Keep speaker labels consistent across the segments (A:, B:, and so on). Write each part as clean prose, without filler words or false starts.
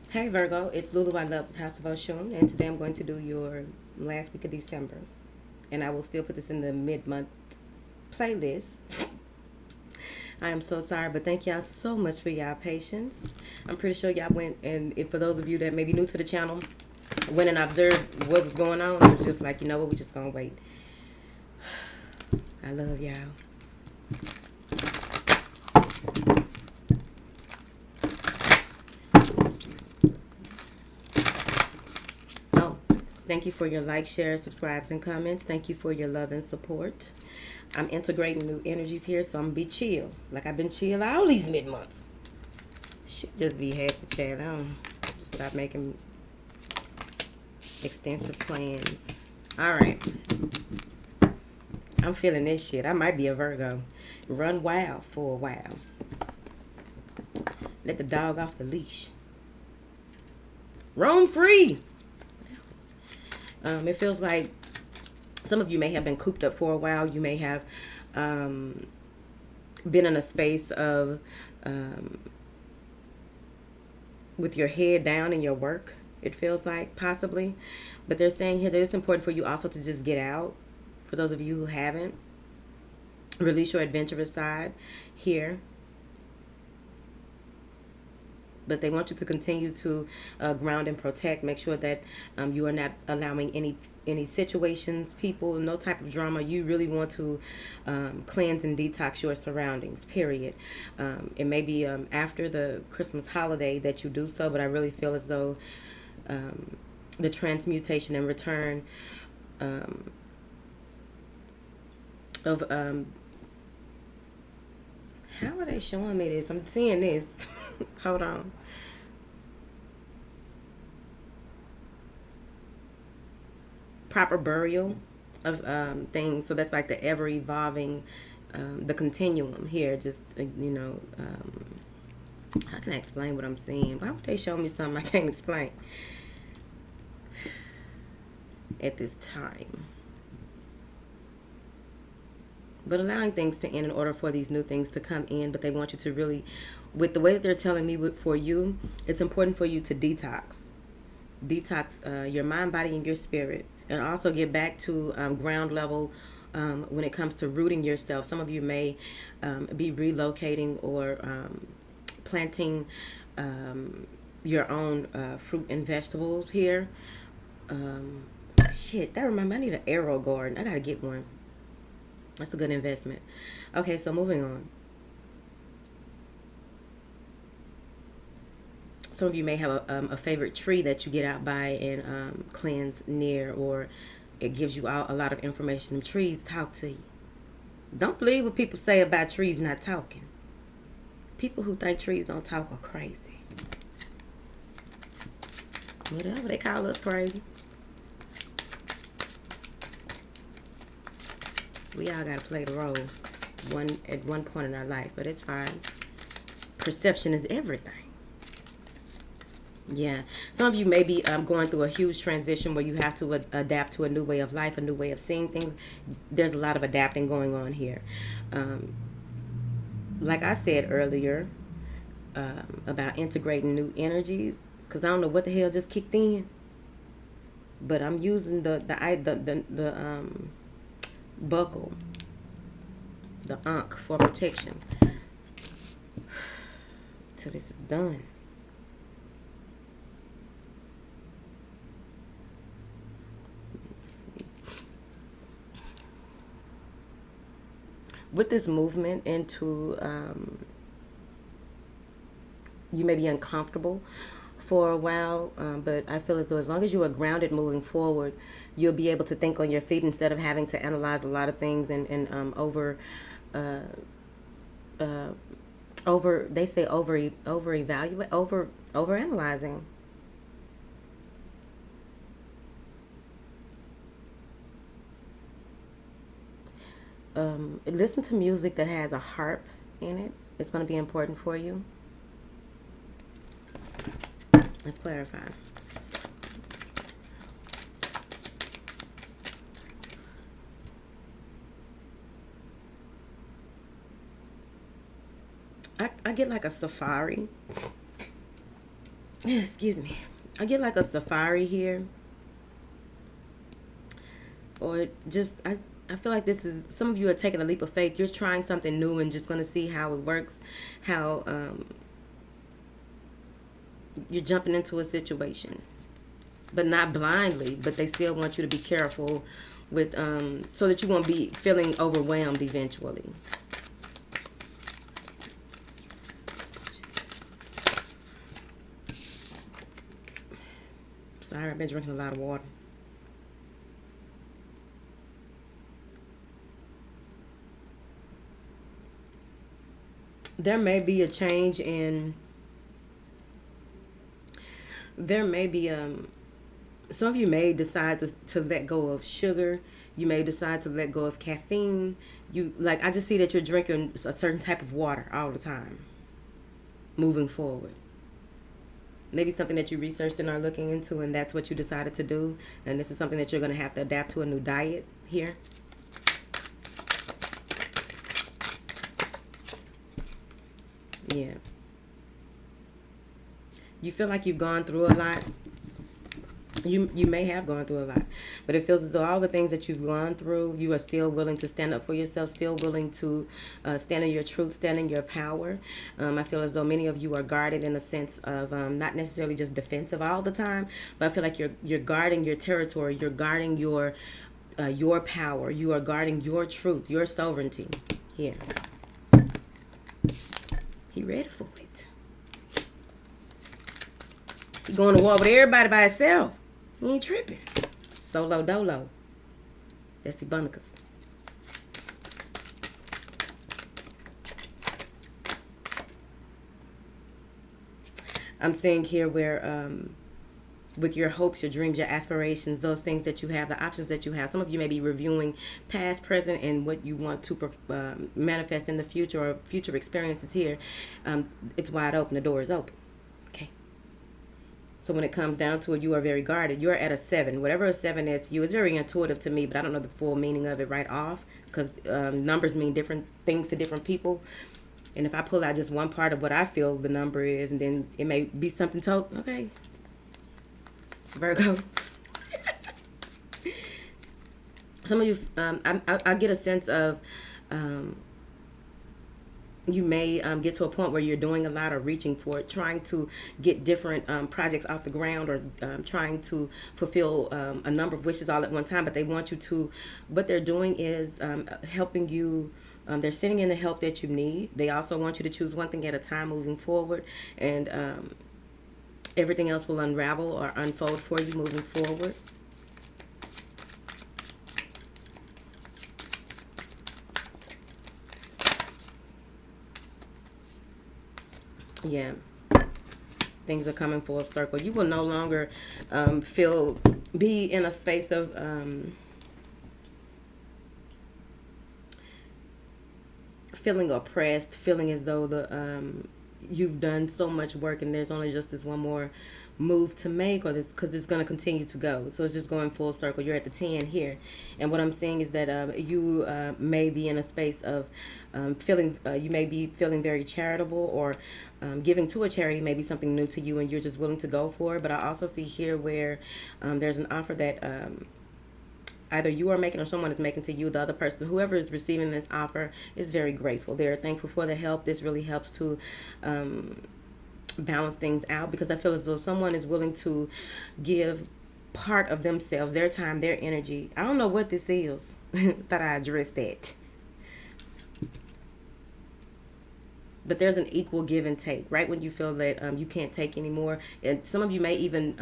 A: Hey Virgo, it's Lulu. I love House of Oshun, and today I'm going to do your last week of December. And I will still put this in the mid-month playlist. I am so sorry, but thank y'all so much for y'all patience. I'm pretty sure y'all went, and if for those of you that may be new to the channel, went and observed what was going on, it was just like, you know what, we just gonna wait. I love y'all. Oh, thank you for your likes, shares, subscribes, and comments. Thank you for your love and support. I'm integrating new energies here, so I'm gonna be chill. Like I've been chill all these mid months. Should just be happy, child. I don't just stop making extensive plans. All right, I'm feeling this shit. I might be a Virgo. Run wild for a while. Let the dog off the leash. Roam free. It feels like some of you may have been cooped up for a while. You may have been in a space of with your head down in your work. It feels like possibly, but they're saying here that it's important for you also to just get out. For those of you who haven't, release your adventurous side here. But they want you to continue to ground and protect. Make sure that you are not allowing any situations, people, no type of drama. You really want to cleanse and detox your surroundings. Period. It may be after the Christmas holiday that you do so, but I really feel as though the transmutation and return of how are they showing me this? I'm seeing this. Hold on. Proper burial of things. So that's like the ever evolving, the continuum here. Just how can I explain what I'm seeing? Why would they show me something I can't explain at this time? But allowing things to end in order for these new things to come in. But they want you to really, with the way that they're telling me, for you, it's important for you to detox your mind, body, and your spirit, and also get back to ground level when it comes to rooting yourself. Some of you may be relocating or planting your own fruit and vegetables here. Shit, that reminds me, I need an arrow garden. I gotta get one. That's a good investment. Okay, so moving on. Some of you may have a favorite tree that you get out by and cleanse near, or it gives you out a lot of information. Trees talk to you. Don't believe what people say about trees not talking. People who think trees don't talk are crazy. Whatever, they call us crazy. We all gotta play the role at one point in our life, but it's fine. Perception is everything. Yeah, some of you may be going through a huge transition where you have to adapt to a new way of life, a new way of seeing things. There's a lot of adapting going on here. Um, like I said earlier about integrating new energies, because I don't know what the hell just kicked in, but I'm using the buckle, the ankh for protection till this is done. With this movement into you may be uncomfortable for a while, but I feel as though as long as you are grounded moving forward, you'll be able to think on your feet instead of having to analyze a lot of things and uh, uh, over they say over evaluate over analyzing. Listen to music that has a harp in it. It's going to be important for you. Let's clarify. I get like a safari excuse me. I get like a safari here, or just I feel like this is, some of you are taking a leap of faith. You're trying something new and just going to see how it works, how you're jumping into a situation, but not blindly. But they still want you to be careful with, so that you won't be feeling overwhelmed eventually. Sorry, I've been drinking a lot of water. There may be a change in, there may be some of you may decide to let go of sugar. You may decide to let go of caffeine. You, like, I just see that you're drinking a certain type of water all the time moving forward. Maybe something that you researched and are looking into, and that's what you decided to do, and this is something that you're going to have to adapt to a new diet here. Yeah. You feel like you've gone through a lot. You may have gone through a lot, but it feels as though all the things that you've gone through, you are still willing to stand up for yourself, still willing to stand in your truth, stand in your power. I feel as though many of you are guarded in a sense of not necessarily just defensive all the time, but I feel like you're guarding your territory, you're guarding your power, you are guarding your truth, your sovereignty. Here, he ready for it. He going to war with everybody by himself. He ain't tripping. Solo dolo. That's the Bunicas. I'm seeing here where with your hopes, your dreams, your aspirations, those things that you have, the options that you have. Some of you may be reviewing past, present, and what you want to manifest in the future, or future experiences here. It's wide open. The door is open. Okay. So when it comes down to it, you are very guarded. You're at a 7. Whatever a 7 is to you, it's very intuitive to me, but I don't know the full meaning of it right off, because numbers mean different things to different people. And if I pull out just one part of what I feel the number is, and then it may be something total, okay, Virgo. Some of you, I get a sense of, you may get to a point where you're doing a lot or reaching for it, trying to get different projects off the ground, or trying to fulfill a number of wishes all at one time. But they want you to, what they're doing is helping you. They're sending in the help that you need. They also want you to choose one thing at a time moving forward, and everything else will unravel or unfold for you moving forward. Yeah, things are coming full circle. You will no longer be in a space of feeling oppressed, feeling as though you've done so much work and there's only just this one more move to make, or this, because it's going to continue to go. So it's just going full circle. You're at the 10 here, and what I'm saying is that you may be in a space of feeling, you may be feeling very charitable, or giving to a charity may be something new to you and you're just willing to go for it. But I also see here where there's an offer that either you are making or someone is making to you. The other person, whoever is receiving this offer, is very grateful. They're thankful for the help. This really helps to balance things out, because I feel as though someone is willing to give part of themselves, their time, their energy. I don't know what this is. Thought I addressed that. But there's an equal give and take, right? When you feel that you can't take anymore. And some of you may even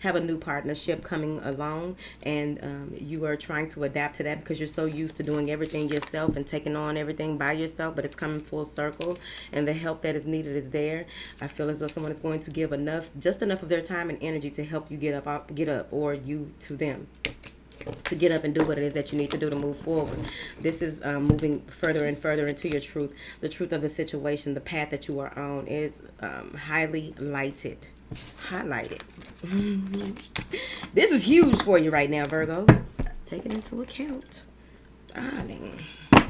A: have a new partnership coming along, and you are trying to adapt to that because you're so used to doing everything yourself and taking on everything by yourself, but it's coming full circle, and the help that is needed is there. I feel as though someone is going to give just enough of their time and energy to help you get up, or you to them, to get up and do what it is that you need to do to move forward. This is moving further and further into your truth. The truth of the situation, the path that you are on is highly highlighted. This is huge for you right now, Virgo. Take it into account, darling. And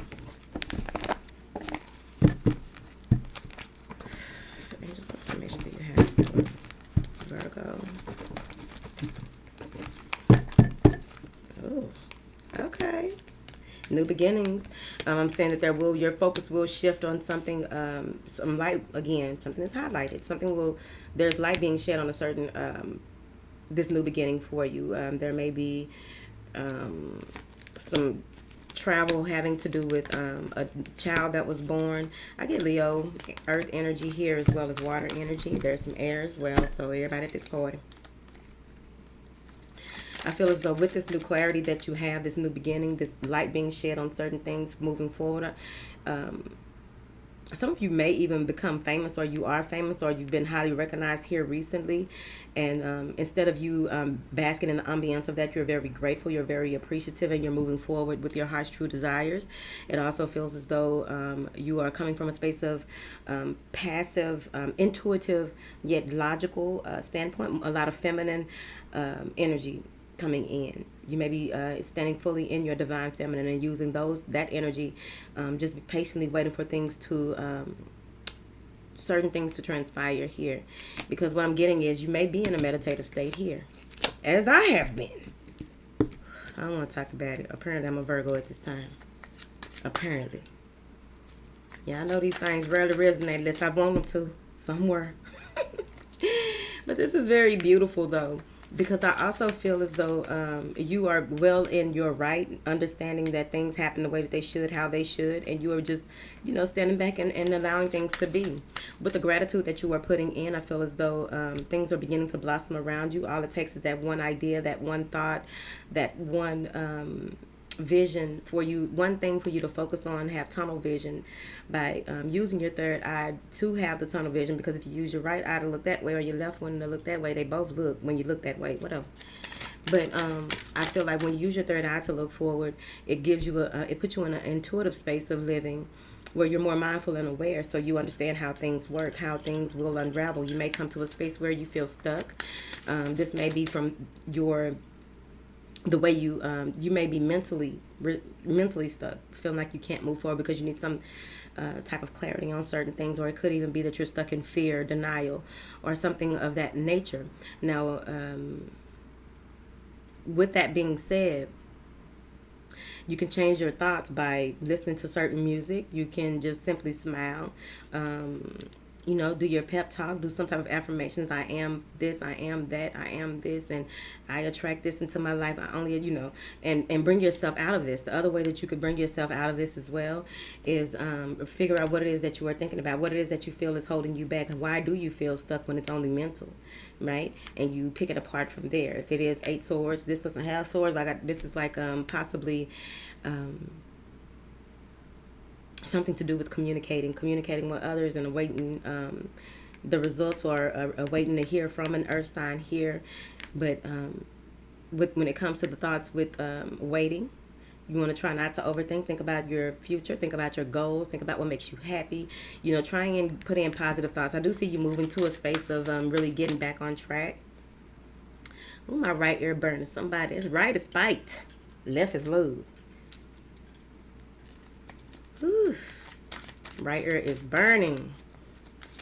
A: just what information do you have? So, oh, okay. New beginnings. I'm saying that your focus will shift on something, some light again, something that's highlighted. There's light being shed on a certain, this new beginning for you. There may be some travel having to do with a child that was born. I get Leo, earth energy here as well as water energy. There's some air as well, so everybody at this party. I feel as though with this new clarity that you have, this new beginning, this light being shed on certain things moving forward, some of you may even become famous, or you are famous, or you've been highly recognized here recently. And instead of you basking in the ambiance of that, you're very grateful, you're very appreciative, and you're moving forward with your heart's true desires. It also feels as though you are coming from a space of passive, intuitive, yet logical standpoint, a lot of feminine energy coming in. You may be standing fully in your divine feminine and using that energy, just patiently waiting for certain things to transpire here. Because what I'm getting is you may be in a meditative state here, as I have been. I don't want to talk about it. Apparently I'm a Virgo at this time. Apparently. Yeah, I know these things rarely resonate unless I want them to somewhere. But this is very beautiful though, because I also feel as though you are well in your right, understanding that things happen the way that they should, how they should, and you are just, standing back and allowing things to be. With the gratitude that you are putting in, I feel as though things are beginning to blossom around you. All it takes is that one idea, that one thought, that one vision for you, one thing for you to focus on, have tunnel vision by using your third eye to have the tunnel vision. Because if you use your right eye to look that way or your left one to look that way, they both look when you look that way, whatever. But I feel like when you use your third eye to look forward, it gives you it puts you in an intuitive space of living where you're more mindful and aware, so you understand how things work, how things will unravel. You may come to a space where you feel stuck. This may be from the way you may be mentally stuck, feeling like you can't move forward because you need some type of clarity on certain things, or it could even be that you're stuck in fear, denial, or something of that nature. Now, with that being said, you can change your thoughts by listening to certain music. You can just simply smile. Do your pep talk, do some type of affirmations. I am this, I am that, I am this, and I attract this into my life. I only, and bring yourself out of this. The other way that you could bring yourself out of this as well is figure out what it is that you are thinking about, what it is that you feel is holding you back, and why do you feel stuck when it's only mental, right? And you pick it apart from there. If it is 8 swords, this doesn't have swords. This is like possibly something to do with communicating with others and awaiting the results, or awaiting to hear from an earth sign here. But when it comes to the thoughts with waiting, you want to try not to overthink. Think about your future. Think about your goals. Think about what makes you happy. Try and put in positive thoughts. I do see you moving to a space of really getting back on track. Oh, my right ear burning. Somebody's right is spiked. Left is low. Whew. Right ear is burning.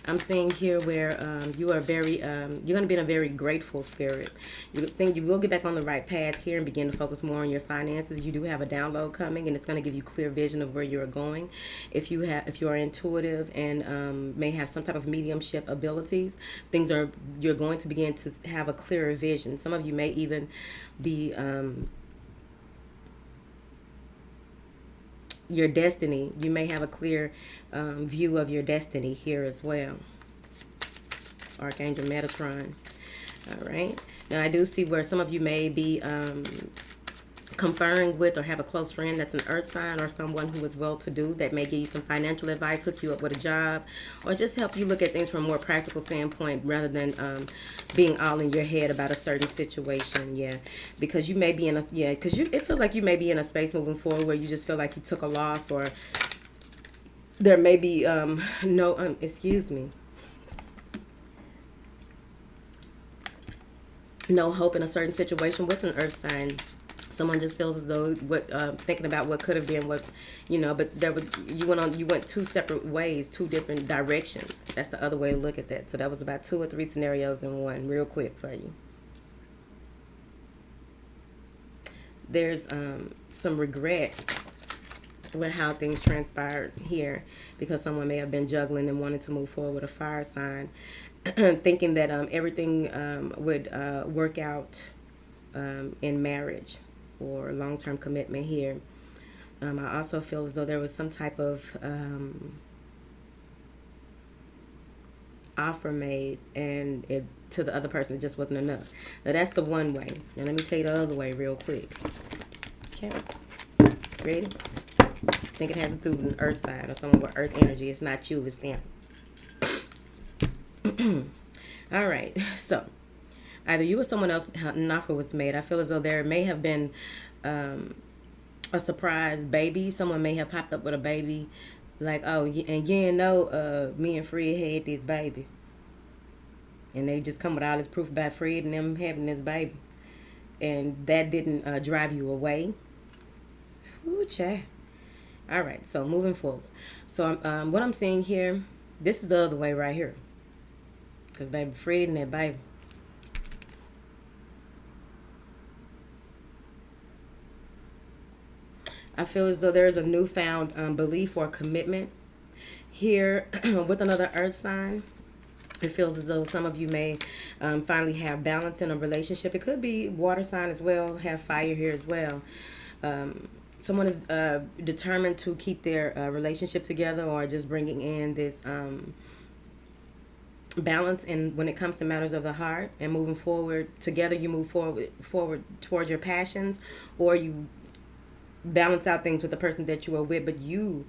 A: I'm seeing here where you are very, you're going to be in a very grateful spirit. You think you will get back on the right path here and begin to focus more on your finances. You do have a download coming, and it's going to give you clear vision of where you're going. If you are intuitive and may have some type of mediumship abilities, you're going to begin to have a clearer vision. Some of you may even be your destiny. You may have a clear view of your destiny here as well. Archangel Metatron. All right. Now I do see where some of you may be conferring with or have a close friend that's an earth sign, or someone who is well-to-do that may give you some financial advice, hook you up with a job, or just help you look at things from a more practical standpoint rather than being all in your head about a certain situation. Yeah, because you may be in it feels like you may be in a space moving forward where you just feel like you took a loss, or there may be no hope in a certain situation with an earth sign. Someone just feels as though what thinking about what could have been, what but you went two separate ways, two different directions. That's the other way to look at that. So that was about two or three scenarios in one, real quick for you. There's some regret with how things transpired here, because someone may have been juggling and wanted to move forward with a fire sign, thinking that everything would work out in marriage or long-term commitment here. I also feel as though there was some type of offer made, and it to the other person it just wasn't enough. Now that's the one way. Now let me tell you the other way real quick. Okay, ready? I think it has to do with an earth sign or someone with earth energy. It's not you, it's them. All right, so either you or someone else, an offer was made. I feel as though there may have been a surprise baby. Someone may have popped up with a baby, like, oh, and you didn't know me and Fred had this baby. And they just come with all this proof about Fred and them having this baby. And that didn't drive you away. Ooh, child. All right, so moving forward. So what I'm seeing here, this is the other way right here. Because baby Fred and that baby. I feel as though there's a newfound belief or commitment here with another earth sign. It feels as though some of you may finally have balance in a relationship. It could be water sign as well, have fire here as well. Someone is determined to keep their relationship together, or just bringing in this balance in when it comes to matters of the heart and moving forward together. You move forward towards your passions, or you balance out things with the person that you are with, but you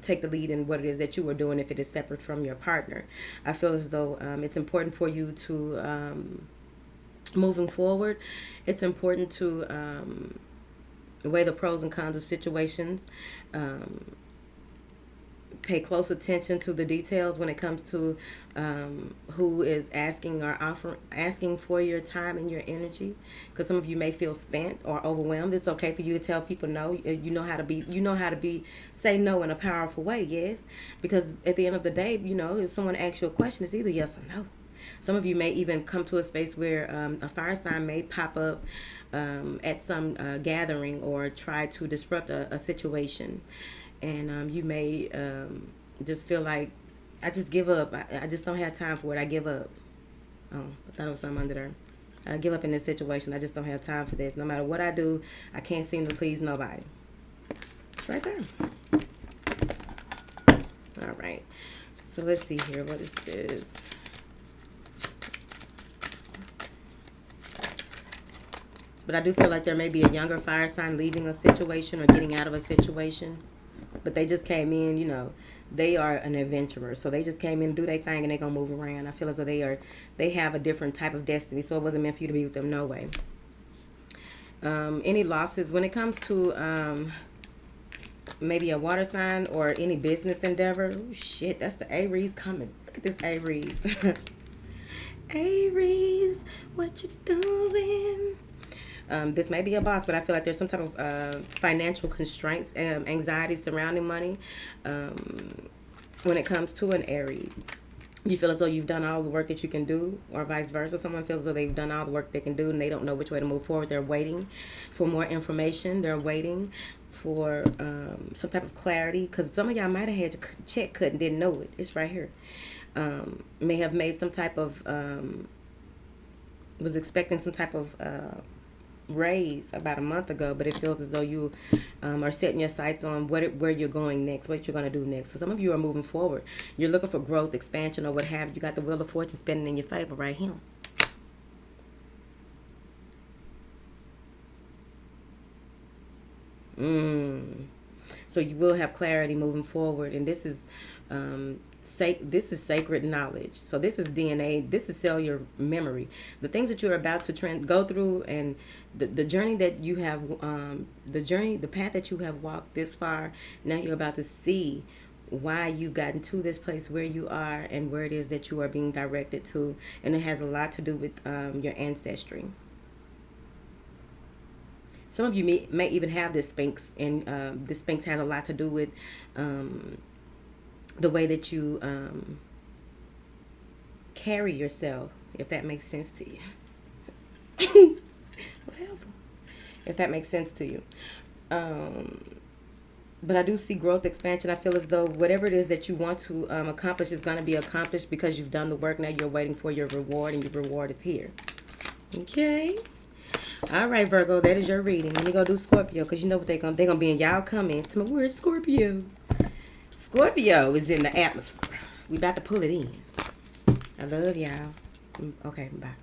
A: take the lead in what it is that you are doing if it is separate from your partner. I feel as though it's important for you to moving forward, it's important to weigh the pros and cons of situations, pay close attention to the details when it comes to who is asking or asking for your time and your energy, because some of you may feel spent or overwhelmed. It's okay for you to tell people no. You know how to be say no in a powerful way. Yes, because at the end of the day, if someone asks you a question, it's either yes or no. Some of you may even come to a space where a fire sign may pop up at some gathering or try to disrupt a situation. And you may just feel like, I just give up. I just don't have time for it. I give up. Oh, I thought it was something under there. I give up in this situation. I just don't have time for this. No matter what I do, I can't seem to please nobody. It's right there. All right. So let's see here. What is this? But I do feel like there may be a younger fire sign leaving a situation or getting out of a situation. But they just came in, they are an adventurer. So they just came in to do their thing and they're going to move around. I feel as though they have a different type of destiny. So it wasn't meant for you to be with them, no way. Any losses when it comes to maybe a water sign or any business endeavor. Oh, shit, that's the Aries coming. Look at this Aries. Aries, what you doing? This may be a boss, but I feel like there's some type of financial constraints, anxiety surrounding money when it comes to an Aries. You feel as though you've done all the work that you can do, or vice versa. Someone feels as though they've done all the work they can do and they don't know which way to move forward. They're waiting for more information. They're waiting for some type of clarity, because some of y'all might have had your check cut and didn't know it. It's right here. May have made some type of, was expecting some type of raise about a month ago, but it feels as though you are setting your sights on where you're going next, what you're going to do next. So some of you are moving forward. You're looking for growth, expansion, or what have you. You got the Wheel of Fortune spinning in your favor right here. So you will have clarity moving forward, and this is sacred knowledge. So this is DNA. This is cellular memory. The things that you're about to go through, and the journey that you have, the path that you have walked this far. Now you're about to see why you've gotten to this place where you are and where it is that you are being directed to, and it has a lot to do with your ancestry. Some of you may even have this Sphinx, and this Sphinx has a lot to do with the way that you carry yourself, if that makes sense to you. Whatever. If that makes sense to you. But I do see growth, expansion. I feel as though whatever it is that you want to accomplish is going to be accomplished because you've done the work. Now you're waiting for your reward, and your reward is here. Okay. All right, Virgo, that is your reading. Let me go do Scorpio, because you know what they're gonna be in y'all comments. Tell me, where's Scorpio? Scorpio is in the atmosphere. We about to pull it in. I love y'all. Okay, bye.